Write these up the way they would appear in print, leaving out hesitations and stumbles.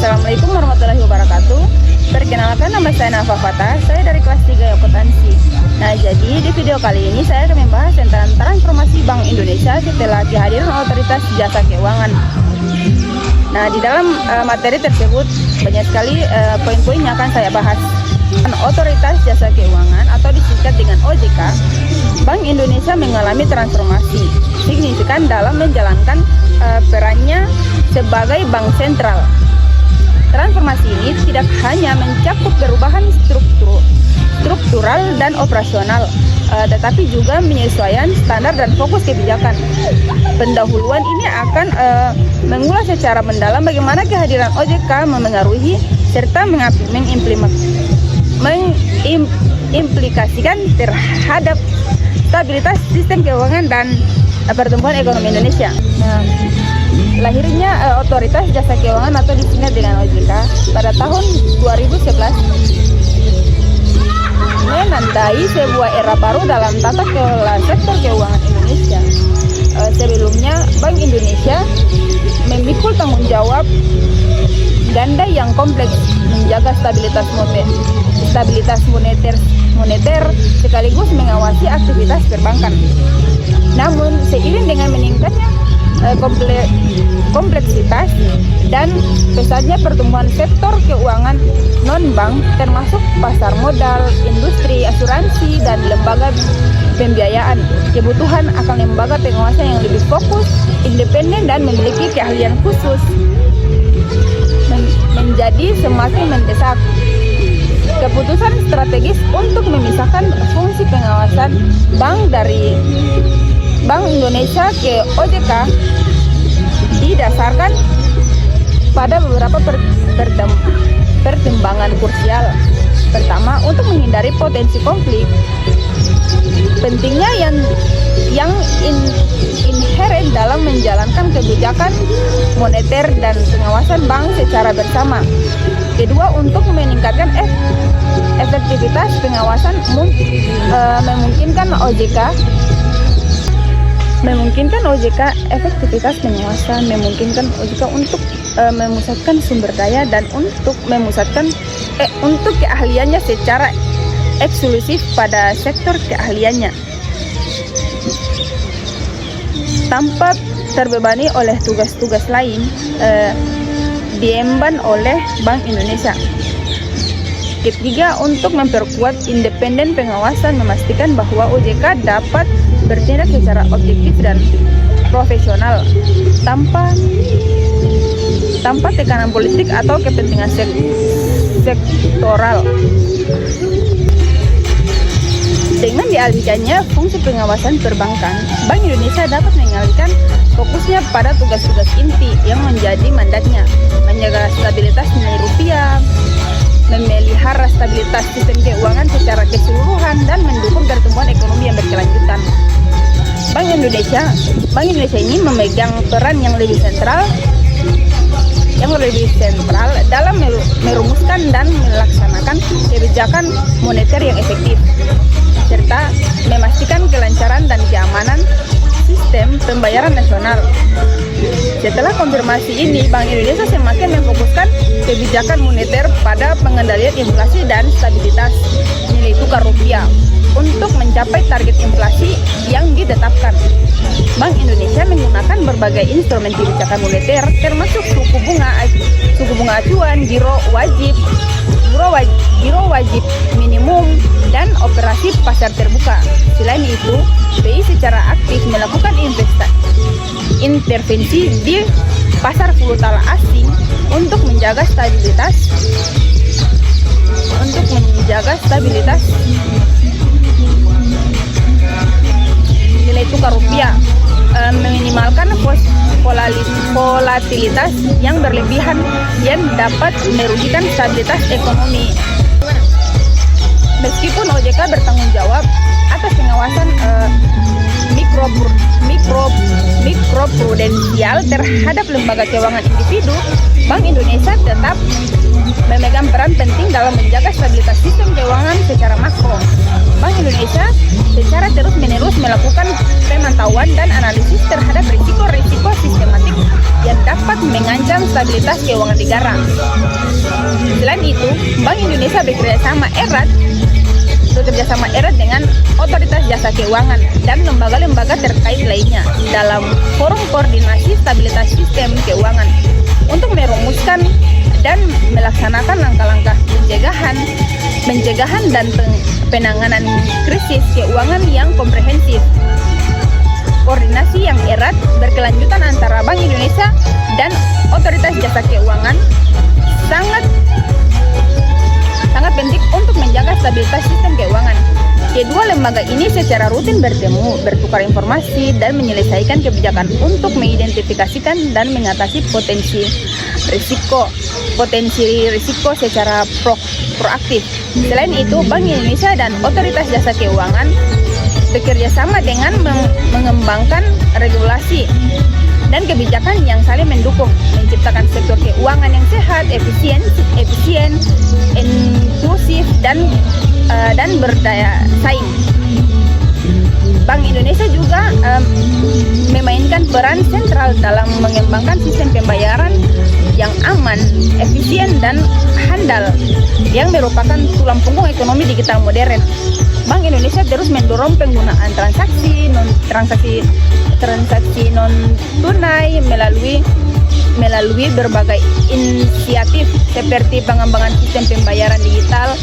Assalamualaikum warahmatullahi wabarakatuh. Perkenalkan, nama saya Nafa Fata, saya dari kelas 3 akuntansi. Nah, jadi di video kali ini saya akan membahas tentang transformasi Bank Indonesia setelah kehadiran otoritas jasa keuangan. Nah, di dalam materi tersebut banyak sekali poin-poin yang akan saya bahas. Otoritas jasa keuangan atau disingkat dengan OJK, Bank Indonesia mengalami transformasi signifikan dalam menjalankan perannya sebagai bank sentral. Transformasi ini tidak hanya mencakup perubahan struktural dan operasional, tetapi juga menyesuaikan standar dan fokus kebijakan. Pendahuluan ini akan mengulas secara mendalam bagaimana kehadiran OJK memengaruhi serta mengimplikasikan terhadap stabilitas sistem keuangan dan pertumbuhan ekonomi Indonesia. Nah, lahirnya otoritas jasa keuangan atau disingkat dengan OJK pada tahun 2011 menandai sebuah era baru dalam tata kelola sektor keuangan Indonesia. Sebelumnya, Bank Indonesia memikul tanggung jawab ganda yang kompleks menjaga stabilitas moneter sekaligus mengawasi aktivitas perbankan. Namun, seiring dengan meningkatnya kompleksitas dan pesatnya pertumbuhan sektor keuangan non-bank termasuk pasar modal, industri, asuransi, dan lembaga pembiayaan, kebutuhan akan lembaga pengawasan yang lebih fokus, independen, dan memiliki keahlian khusus menjadi semakin mendesak. Keputusan strategis untuk memisahkan fungsi pengawasan bank dari Bank Indonesia ke OJK didasarkan pada beberapa pertimbangan krusial. Pertama, untuk menghindari potensi konflik. Pentingnya yang inheren dalam menjalankan kebijakan moneter dan pengawasan bank secara bersama. Kedua, untuk meningkatkan efektivitas pengawasan memungkinkan OJK efektivitas pengawasan, memungkinkan OJK untuk memusatkan sumber daya dan untuk untuk keahliannya secara eksklusif pada sektor keahliannya tanpa terbebani oleh tugas-tugas lain diemban oleh Bank Indonesia. Ketiga, untuk memperkuat independen pengawasan, memastikan bahwa OJK dapat bertindak secara objektif dan profesional tanpa tekanan politik atau kepentingan sektoral. Dengan dialihkannya fungsi pengawasan perbankan, Bank Indonesia dapat mengalihkan fokusnya pada tugas-tugas inti yang menjadi mandatnya, menjaga stabilitas nilai rupiah, memelihara stabilitas sistem keuangan secara keseluruhan, dan mendukung pertumbuhan ekonomi yang berkelanjutan. Bank Indonesia ini memegang peran yang lebih sentral dalam merumuskan dan melaksanakan kebijakan moneter yang efektif, serta memastikan kelancaran dan keamanan sistem pembayaran nasional. Setelah konfirmasi ini, Bank Indonesia semakin memfokuskan kebijakan moneter pada pengendalian inflasi dan stabilitas nilai tukar rupiah untuk mencapai target inflasi yang ditetapkan. Bank Indonesia menggunakan berbagai instrumen kebijakan moneter termasuk suku bunga acuan, giro wajib minimum, dan operasi pasar terbuka. Selain itu, BI secara aktif melakukan intervensi di pasar valuta asing untuk menjaga stabilitas nilai tukar rupiah, meminimalkan volatilitas yang berlebihan yang dapat merugikan stabilitas ekonomi. Meskipun OJK bertanggung jawab atas pengawasan mikroprudensial Padahal terhadap lembaga keuangan individu, Bank Indonesia tetap memegang peran penting dalam menjaga stabilitas sistem keuangan secara makro. Bank Indonesia secara terus-menerus melakukan pemantauan dan analisis terhadap risiko-risiko sistematik yang dapat mengancam stabilitas keuangan negara. Selain itu, Bank Indonesia bekerjasama erat dengan otoritas jasa keuangan dan lembaga-lembaga terkait lainnya dalam forum koordinasi stabilitas sistem keuangan untuk merumuskan dan melaksanakan langkah-langkah pencegahan dan penanganan krisis keuangan yang komprehensif. Koordinasi yang erat berkelanjutan antara Bank Indonesia dan otoritas jasa keuangan sangat penting untuk menjaga stabilitas sistem keuangan. Kedua lembaga ini secara rutin bertemu, bertukar informasi, dan menyelesaikan kebijakan untuk mengidentifikasikan dan mengatasi potensi risiko secara proaktif. Selain itu, Bank Indonesia dan Otoritas Jasa Keuangan bekerja sama dengan mengembangkan regulasi dan kebijakan yang saling mendukung, menciptakan sektor keuangan yang sehat, efisien, inklusif, dan berdaya saing. Bank Indonesia juga memainkan peran sentral dalam mengembangkan sistem pembayaran yang aman, efisien, dan handal yang merupakan tulang punggung ekonomi digital modern. Bank Indonesia terus mendorong penggunaan transaksi non tunai melalui berbagai inisiatif seperti pengembangan sistem pembayaran digital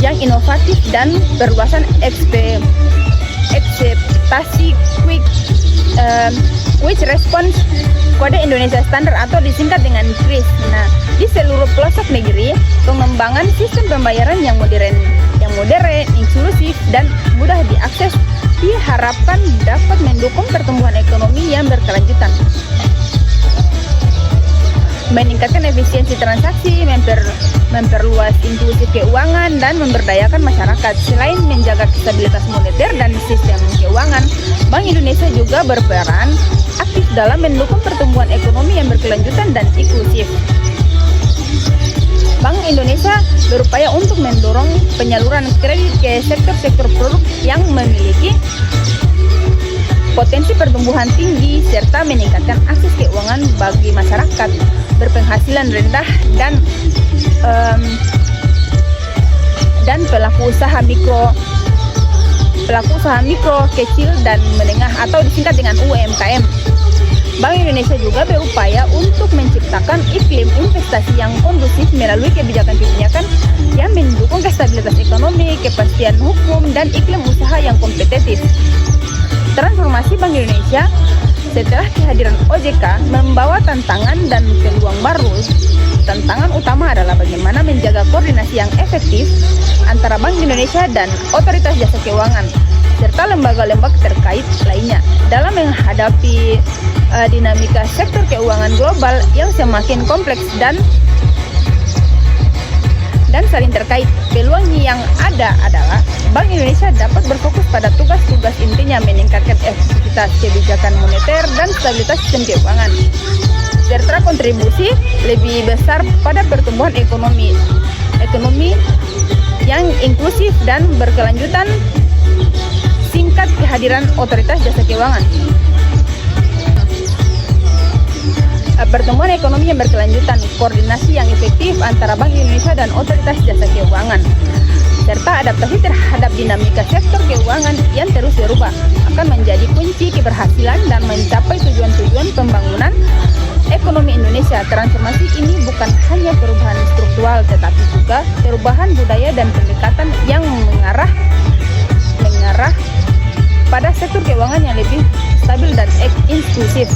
yang inovatif dan perluasan ekspektasi quick response kode Indonesia Standard atau disingkat dengan KRIS. Nah, di seluruh pelosok negeri, pengembangan sistem pembayaran yang modern, inklusif, dan mudah diakses diharapkan dapat mendukung pertumbuhan ekonomi yang berkelanjutan, meningkatkan efisiensi transaksi, memperluas inklusi keuangan, dan memberdayakan masyarakat. Selain menjaga stabilitas moneter dan sistem keuangan, Bank Indonesia juga berperan aktif dalam mendukung pertumbuhan ekonomi yang berkelanjutan dan inklusif. Bank Indonesia berupaya untuk mendorong penyaluran kredit ke sektor-sektor produk yang memiliki potensi pertumbuhan tinggi serta meningkatkan akses keuangan bagi masyarakat berpenghasilan rendah dan pelaku usaha mikro, kecil dan menengah atau disingkat dengan UMKM. Bank Indonesia juga berupaya untuk menciptakan iklim investasi yang kondusif melalui kebijakan-kebijakan yang mendukung stabilitas ekonomi, kepastian hukum, dan iklim usaha yang kompetitif. Transformasi Bank Indonesia setelah kehadiran OJK membawa tantangan dan peluang baru. Tantangan utama adalah bagaimana menjaga koordinasi yang efektif antara Bank Indonesia dan Otoritas Jasa Keuangan serta lembaga-lembaga terkait lainnya dalam menghadapi dinamika sektor keuangan global yang semakin kompleks dan saling terkait. Peluang yang ada adalah Bank Indonesia dapat berfokus pada tugas-tugas intinya meningkatkan efektivitas kebijakan moneter dan stabilitas sistem keuangan, serta kontribusi lebih besar pada pertumbuhan ekonomi yang inklusif dan berkelanjutan. Singkat kehadiran Otoritas Jasa Keuangan. Pertumbuhan ekonomi yang berkelanjutan, koordinasi yang efektif antara Bank Indonesia dan Otoritas Jasa Keuangan, serta adaptasi terhadap dinamika sektor keuangan yang terus berubah akan menjadi kunci keberhasilan dan mencapai tujuan-tujuan pembangunan ekonomi Indonesia. Transformasi ini bukan hanya perubahan struktural, tetapi juga perubahan budaya dan pendekatan yang mengarah pada sektor keuangan yang lebih stabil dan inklusif.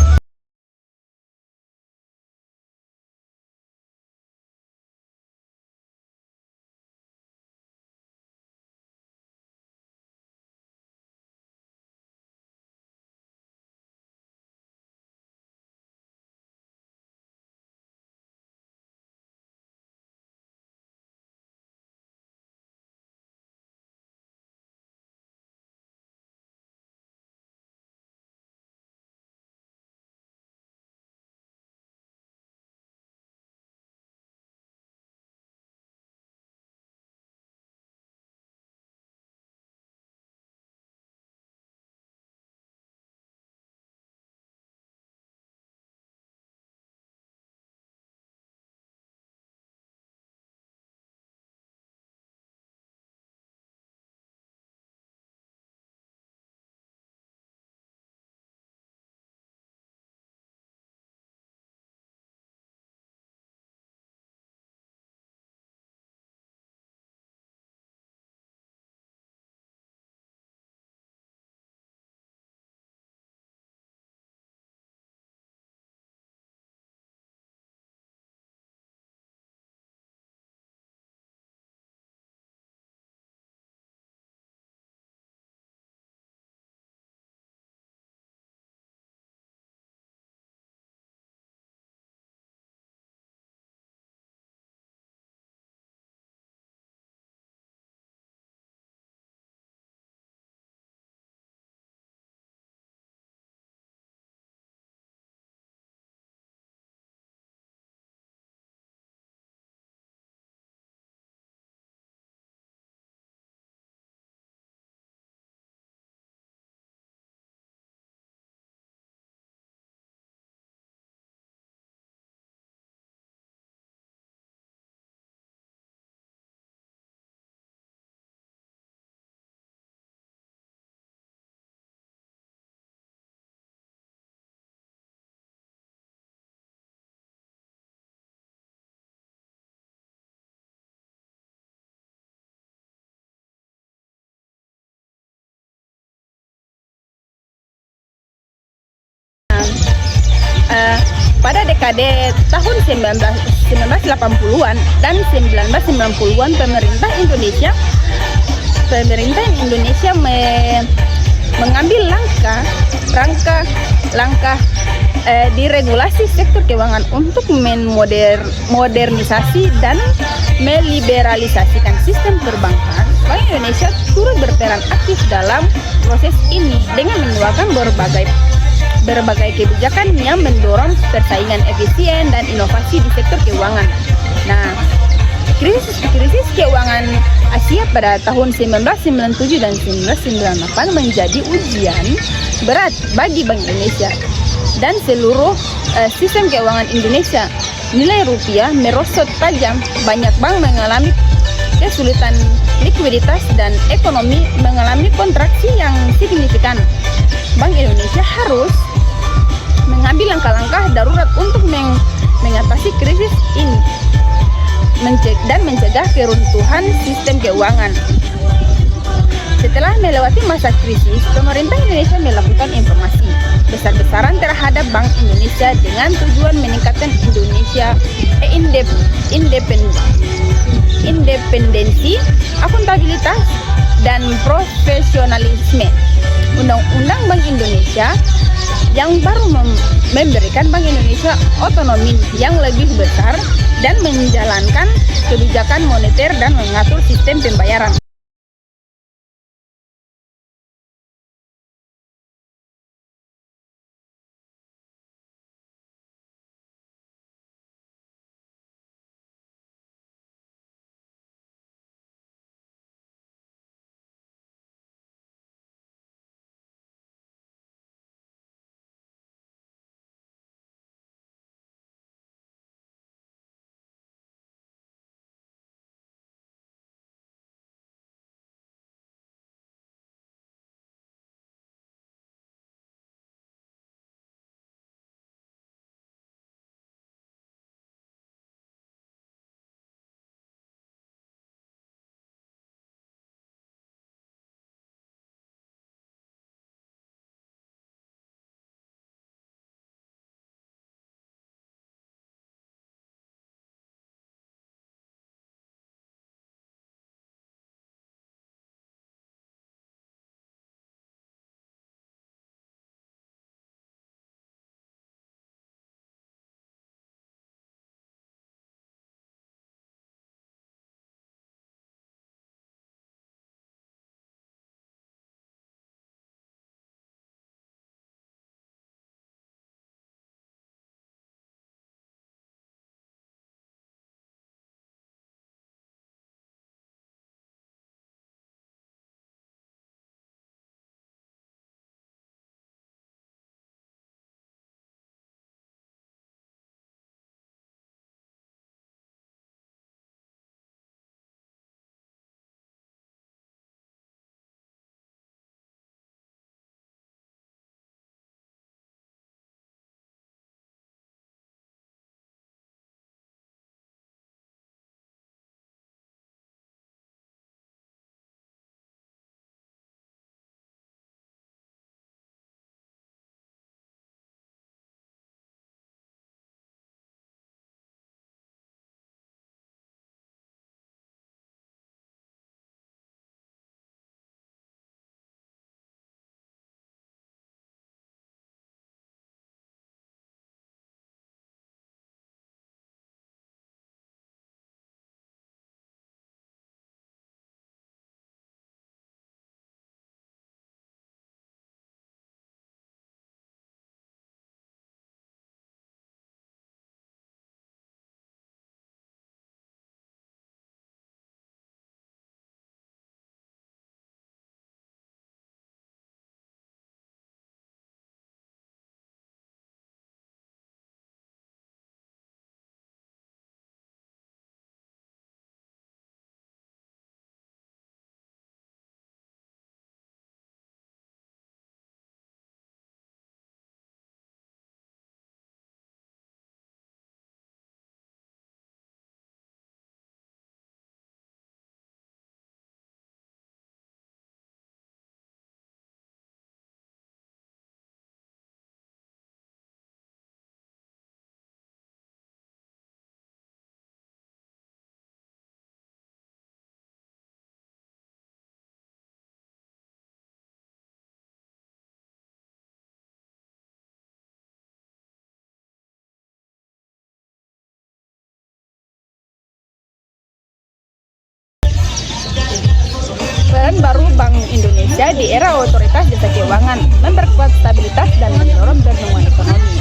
eh, pada dekade tahun 1980-an dan 1990-an pemerintah Indonesia mengambil langkah di regulasi sektor keuangan untuk modernisasi dan meliberalisasikan sistem perbankan. Bank Indonesia turut berperan aktif dalam proses ini dengan mengeluarkan berbagai kebijakan yang mendorong persaingan efisien dan inovasi di sektor keuangan. Nah, krisis keuangan Asia pada tahun 1997 dan 1998 menjadi ujian berat bagi Bank Indonesia dan seluruh sistem keuangan Indonesia. Nilai rupiah merosot tajam, banyak bank mengalami kesulitan likuiditas dan ekonomi mengalami kontraksi yang signifikan. Bank Indonesia harus mengambil langkah-langkah darurat untuk mengatasi krisis ini dan mencegah keruntuhan sistem keuangan. Setelah melewati masa krisis, pemerintah Indonesia melakukan informasi besar-besaran terhadap Bank Indonesia dengan tujuan meningkatkan independensi, akuntabilitas, dan profesionalisme. Undang-Undang Bank Indonesia yang baru memberikan Bank Indonesia otonomi yang lebih besar dan menjalankan kebijakan moneter dan mengatur sistem pembayaran. Indonesia di era otoritas jasa keuangan, memperkuat stabilitas dan mendorong pertumbuhan ekonomi.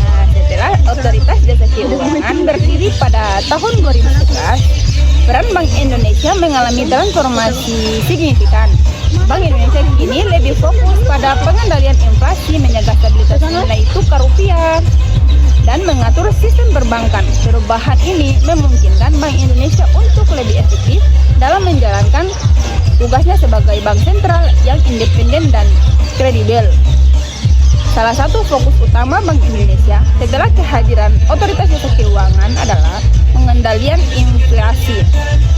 Nah, setelah otoritas jasa keuangan berdiri pada tahun 2011, peran Bank Indonesia mengalami transformasi signifikan. Bank Indonesia kini lebih fokus pada pengendalian inflasi, menjaga stabilitas nilai tukar rupiah, dan mengatur sistem perbankan. Perubahan ini memungkinkan Bank Indonesia untuk lebih efektif dalam menjalankan tugasnya sebagai bank sentral yang independen dan kredibel. Salah satu fokus utama Bank Indonesia setelah kehadiran otoritas jasa keuangan adalah pengendalian inflasi.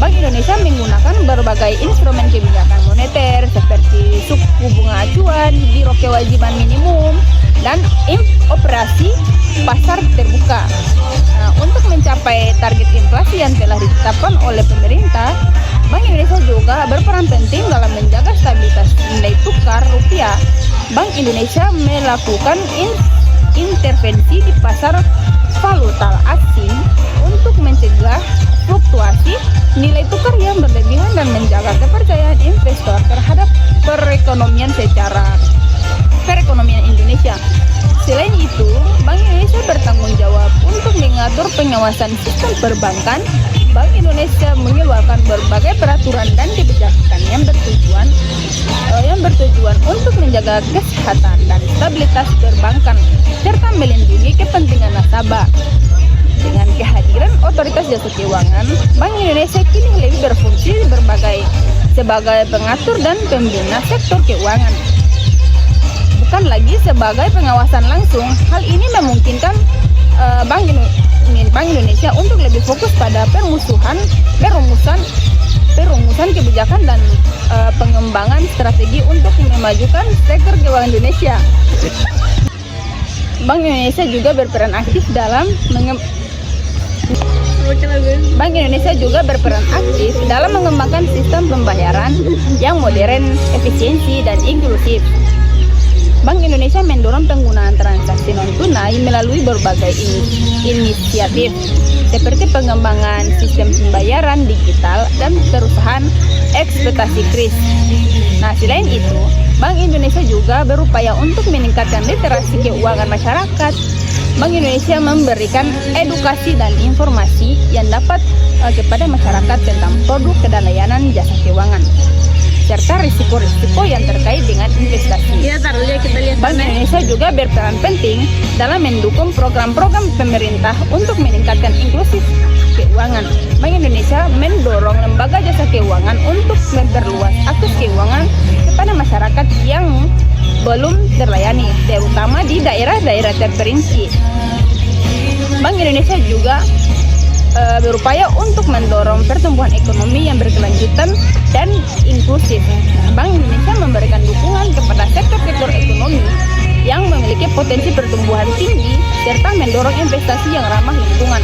Bank Indonesia menggunakan berbagai instrumen kebijakan moneter seperti suku bunga acuan, biro kewajiban minimum, dan operasi pasar terbuka. Nah, untuk mencapai target inflasi yang telah ditetapkan oleh pemerintah, Bank Indonesia juga berperan penting dalam menjaga stabilitas nilai tukar rupiah. Bank Indonesia melakukan intervensi di pasar valuta asing untuk mencegah fluktuasi nilai tukar yang berlebihan dan menjaga kepercayaan investor terhadap perekonomian Indonesia. Selain itu, Bank Indonesia bertanggung jawab untuk mengatur pengawasan sistem perbankan. Bank Indonesia mengeluarkan berbagai peraturan dan kebijakan yang bertujuan untuk menjaga kesehatan dan stabilitas perbankan serta melindungi kepentingan nasabah. Dengan kehadiran otoritas jasa keuangan, Bank Indonesia kini lebih berfungsi sebagai pengatur dan pembina sektor keuangan, bukan lagi sebagai pengawasan langsung. Hal ini memungkinkan Bank Indonesia untuk lebih fokus pada perumusan kebijakan dan pengembangan strategi untuk memajukan sektor keuangan Indonesia. Bank Indonesia juga berperan aktif dalam mengembangkan sistem pembayaran yang modern, efisiensi, dan inklusif. Bank Indonesia mendorong penggunaan transaksi non-tunai melalui berbagai inisiatif seperti pengembangan sistem pembayaran digital dan perusahaan ekspektasi kris. Nah, selain itu, Bank Indonesia juga berupaya untuk meningkatkan literasi keuangan masyarakat. Bank Indonesia memberikan edukasi dan informasi yang dapat kepada masyarakat tentang produk dan layanan jasa keuangan, serta risiko-risiko yang terkait dengan investasi. Bank Indonesia juga berperan penting dalam mendukung program-program pemerintah untuk meningkatkan inklusif keuangan. Bank Indonesia mendorong lembaga jasa keuangan untuk memperluas akses keuangan kepada masyarakat yang belum terlayani, terutama di daerah-daerah terperinci. Bank Indonesia juga berupaya untuk mendorong pertumbuhan ekonomi yang berkelanjutan dan inklusif. Bank Indonesia memberikan dukungan kepada sektor-sektor ekonomi yang memiliki potensi pertumbuhan tinggi serta mendorong investasi yang ramah lingkungan.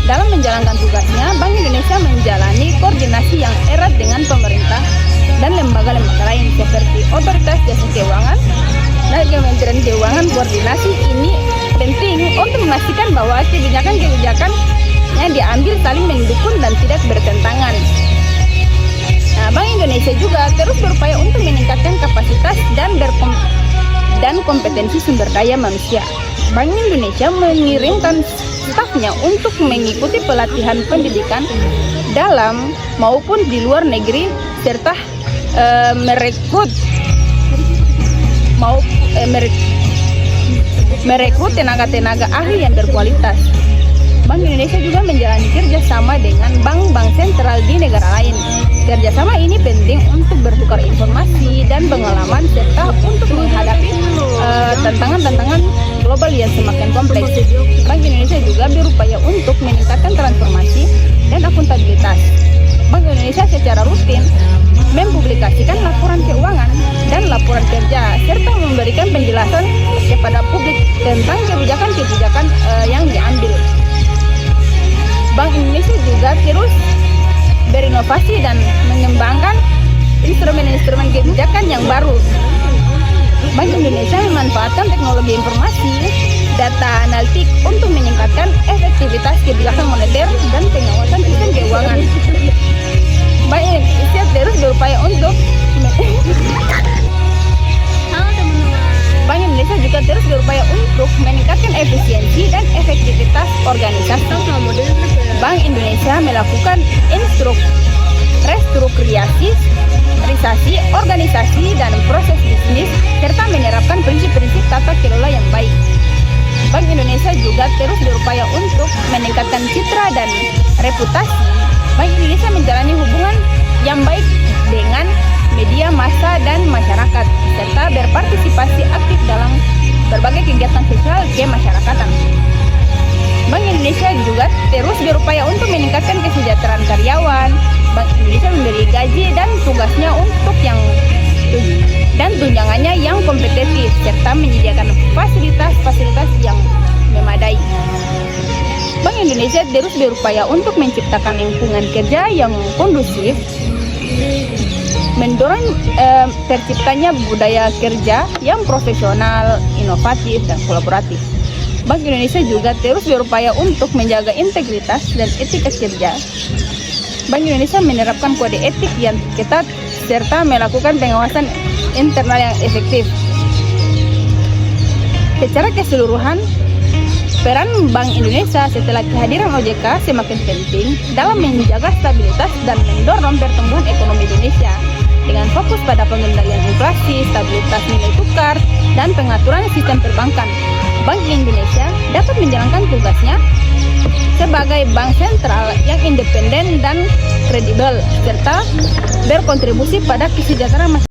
Dalam menjalankan tugasnya, Bank Indonesia menjalani koordinasi yang erat dengan pemerintah dan lembaga-lembaga lain seperti Otoritas Jasa Keuangan dan Kementerian Keuangan. Koordinasi ini penting untuk memastikan bahwa kebijakan-kebijakan yang diambil saling mendukung dan tidak bertentangan. Nah, Bank Indonesia juga terus berupaya untuk meningkatkan kapasitas dan kompetensi sumber daya manusia. Bank Indonesia mengirimkan stafnya untuk mengikuti pelatihan pendidikan dalam maupun di luar negeri serta merekrut tenaga-tenaga ahli yang berkualitas. Bank Indonesia juga menjalani kerjasama dengan bank-bank sentral di negara lain. Kerjasama ini penting untuk bertukar informasi dan pengalaman serta untuk menghadapi tantangan-tantangan global yang semakin kompleks. Bank Indonesia juga berupaya untuk meningkatkan transformasi dan akuntabilitas. Bank Indonesia secara rutin mempublikasikan laporan keuangan dan laporan kerja serta memberikan penjelasan kepada publik tentang kebijakan-kebijakan yang diambil. Bank Indonesia juga terus berinovasi dan mengembangkan instrumen-instrumen kebijakan yang baru. Bank Indonesia memanfaatkan teknologi informasi, data analitik untuk meningkatkan efektivitas kebijakan moneter dan pengawasan sistem keuangan. Bank Indonesia terus berupaya untuk Bank Indonesia juga terus berupaya untuk meningkatkan efisiensi dan efektivitas organisasi. Bank Indonesia melakukan restrukturisasi organisasi dan proses bisnis serta menerapkan prinsip-prinsip tata kelola yang baik. Bank Indonesia juga terus berupaya untuk meningkatkan citra dan reputasi. Bank Indonesia menjalani hubungan yang baik dengan media massa dan masyarakat serta berpartisipasi aktif dalam berbagai kegiatan sosial kemasyarakatan. Bank Indonesia juga terus berupaya untuk meningkatkan kesejahteraan karyawan. Bank Indonesia memberi gaji dan tugasnya untuk tunjangannya yang kompetitif serta menyediakan fasilitas-fasilitas yang memadai. Bank Indonesia terus berupaya untuk menciptakan lingkungan kerja yang kondusif, mendorong terciptanya budaya kerja yang profesional, inovatif, dan kolaboratif. Bank Indonesia juga terus berupaya untuk menjaga integritas dan etika kerja. Bank Indonesia menerapkan kode etik yang ketat serta melakukan pengawasan internal yang efektif. Secara keseluruhan, peran Bank Indonesia setelah kehadiran OJK semakin penting dalam menjaga stabilitas dan mendorong pertumbuhan ekonomi Indonesia dengan fokus pada pengendalian inflasi, stabilitas nilai tukar, dan pengaturan sistem perbankan. Bank Indonesia dapat menjalankan tugasnya sebagai bank sentral yang independen dan kredibel serta berkontribusi pada kesejahteraan masyarakat